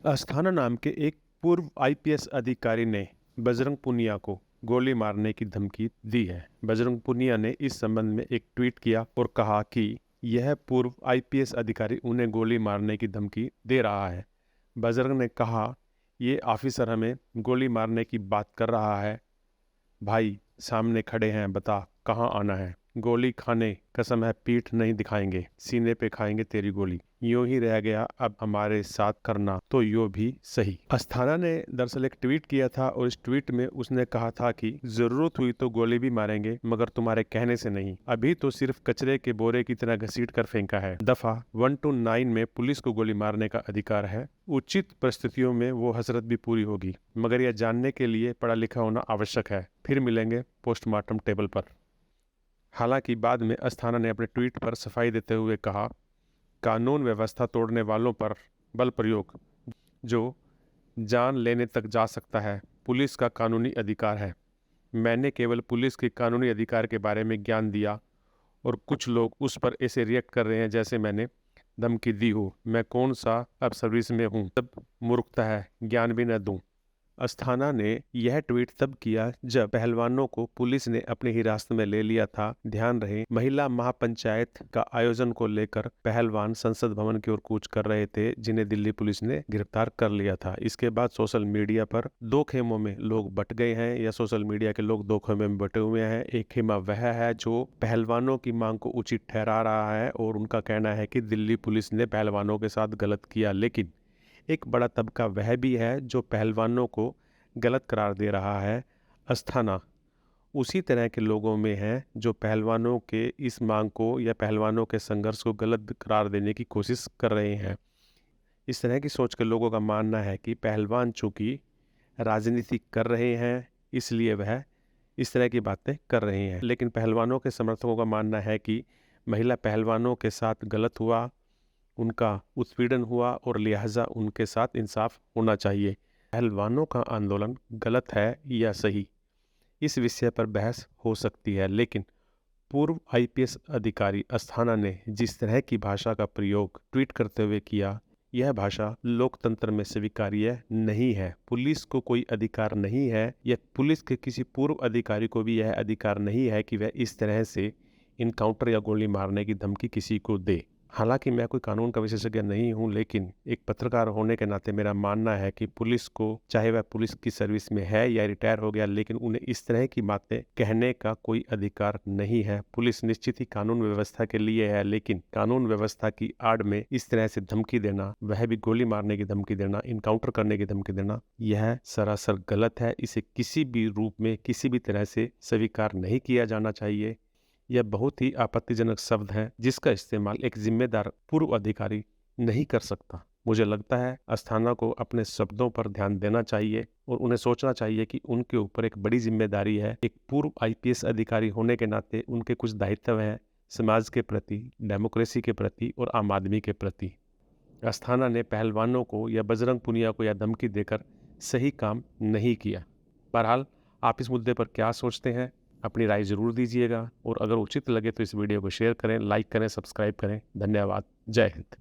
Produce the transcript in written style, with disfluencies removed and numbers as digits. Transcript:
अस्थाना नाम के एक पूर्व आईपीएस अधिकारी ने बजरंग पुनिया को गोली मारने की धमकी दी है। बजरंग पुनिया ने इस संबंध में एक ट्वीट किया और कहा कि यह पूर्व आईपीएस अधिकारी उन्हें गोली मारने की धमकी दे रहा है। बजरंग ने कहा, ये ऑफिसर हमें गोली मारने की बात कर रहा है। भाई सामने खड़े हैं, बता कहाँ आना है। गोली खाने कसम है, पीठ नहीं दिखाएंगे, सीने पे खाएंगे तेरी गोली। यूं ही रह गया, अब हमारे साथ करना तो यूं भी सही। अस्थाना ने दरअसल एक ट्वीट किया था और इस ट्वीट में उसने कहा था कि जरूरत हुई तो गोली भी मारेंगे, मगर तुम्हारे कहने से नहीं। अभी तो सिर्फ कचरे के बोरे की तरह घसीट कर फेंका है। दफा 129 में पुलिस को गोली मारने का अधिकार है। उचित परिस्थितियों में वो हसरत भी पूरी होगी, मगर यह जानने के लिए पढ़ा लिखा होना आवश्यक है। फिर मिलेंगे पोस्टमार्टम टेबल पर। हालांकि बाद में अस्थाना ने अपने ट्वीट पर सफाई देते हुए कहा, कानून व्यवस्था तोड़ने वालों पर बल प्रयोग जो जान लेने तक जा सकता है, पुलिस का कानूनी अधिकार है। मैंने केवल पुलिस के कानूनी अधिकार के बारे में ज्ञान दिया और कुछ लोग उस पर ऐसे रिएक्ट कर रहे हैं जैसे मैंने धमकी दी हो। मैं कौन सा अब सर्विस में हूँ, सब मूर्खता है, ज्ञान भी न दूँ। अस्थाना ने यह ट्वीट तब किया जब पहलवानों को पुलिस ने अपनी हिरासत में ले लिया था। ध्यान रहे, महिला महापंचायत का आयोजन को लेकर पहलवान संसद भवन की ओर कूच कर रहे थे, जिन्हें दिल्ली पुलिस ने गिरफ्तार कर लिया था। इसके बाद सोशल मीडिया पर दो खेमों में लोग बट गए हैं, या सोशल मीडिया के लोग दो खेमों में बटे हुए हैं। एक खेमा वह है जो पहलवानों की मांग को उचित ठहरा रहा है और उनका कहना है कि दिल्ली पुलिस ने पहलवानों के साथ गलत किया, लेकिन एक बड़ा तबका वह भी है जो पहलवानों को गलत करार दे रहा है। अस्थाना उसी तरह के लोगों में है जो पहलवानों के इस मांग को या पहलवानों के संघर्ष को गलत करार देने की कोशिश कर रहे हैं। इस तरह की सोच के लोगों का मानना है कि पहलवान चूंकि राजनीति कर रहे हैं, इसलिए वह इस तरह की बातें कर रहे हैं। लेकिन पहलवानों के समर्थकों का मानना है कि महिला पहलवानों के साथ गलत हुआ, उनका उत्पीड़न हुआ और लिहाजा उनके साथ इंसाफ होना चाहिए। पहलवानों का आंदोलन गलत है या सही, इस विषय पर बहस हो सकती है, लेकिन पूर्व आईपीएस अधिकारी अस्थाना ने जिस तरह की भाषा का प्रयोग ट्वीट करते हुए किया, यह भाषा लोकतंत्र में स्वीकार्य नहीं है। पुलिस को कोई अधिकार नहीं है, या पुलिस के किसी पूर्व अधिकारी को भी यह अधिकार नहीं है कि वह इस तरह से इनकाउंटर या गोली मारने की धमकी किसी को दे। हालांकि मैं कोई कानून का विशेषज्ञ नहीं हूं, लेकिन एक पत्रकार होने के नाते मेरा मानना है कि पुलिस को, चाहे वह पुलिस की सर्विस में है या रिटायर हो गया, लेकिन उन्हें इस तरह की बातें कहने का कोई अधिकार नहीं है। पुलिस निश्चित ही कानून व्यवस्था के लिए है, लेकिन कानून व्यवस्था की आड़ में इस तरह से धमकी देना, वह भी गोली मारने की धमकी देना, इनकाउंटर करने की धमकी देना, यह सरासर गलत है। इसे किसी भी रूप में, किसी भी तरह से स्वीकार नहीं किया जाना चाहिए। यह बहुत ही आपत्तिजनक शब्द है जिसका इस्तेमाल एक जिम्मेदार पूर्व अधिकारी नहीं कर सकता। मुझे लगता है अस्थाना को अपने शब्दों पर ध्यान देना चाहिए और उन्हें सोचना चाहिए कि उनके ऊपर एक बड़ी जिम्मेदारी है। एक पूर्व आईपीएस अधिकारी होने के नाते उनके कुछ दायित्व हैं समाज के प्रति, डेमोक्रेसी के प्रति और आम आदमी के प्रति। अस्थाना ने पहलवानों को या बजरंग पुनिया को यह धमकी देकर सही काम नहीं किया। बहरहाल, आप इस मुद्दे पर क्या सोचते हैं, अपनी राय जरूर दीजिएगा और अगर उचित लगे तो इस वीडियो को शेयर करें, लाइक करें, सब्सक्राइब करें। धन्यवाद। जय हिंद।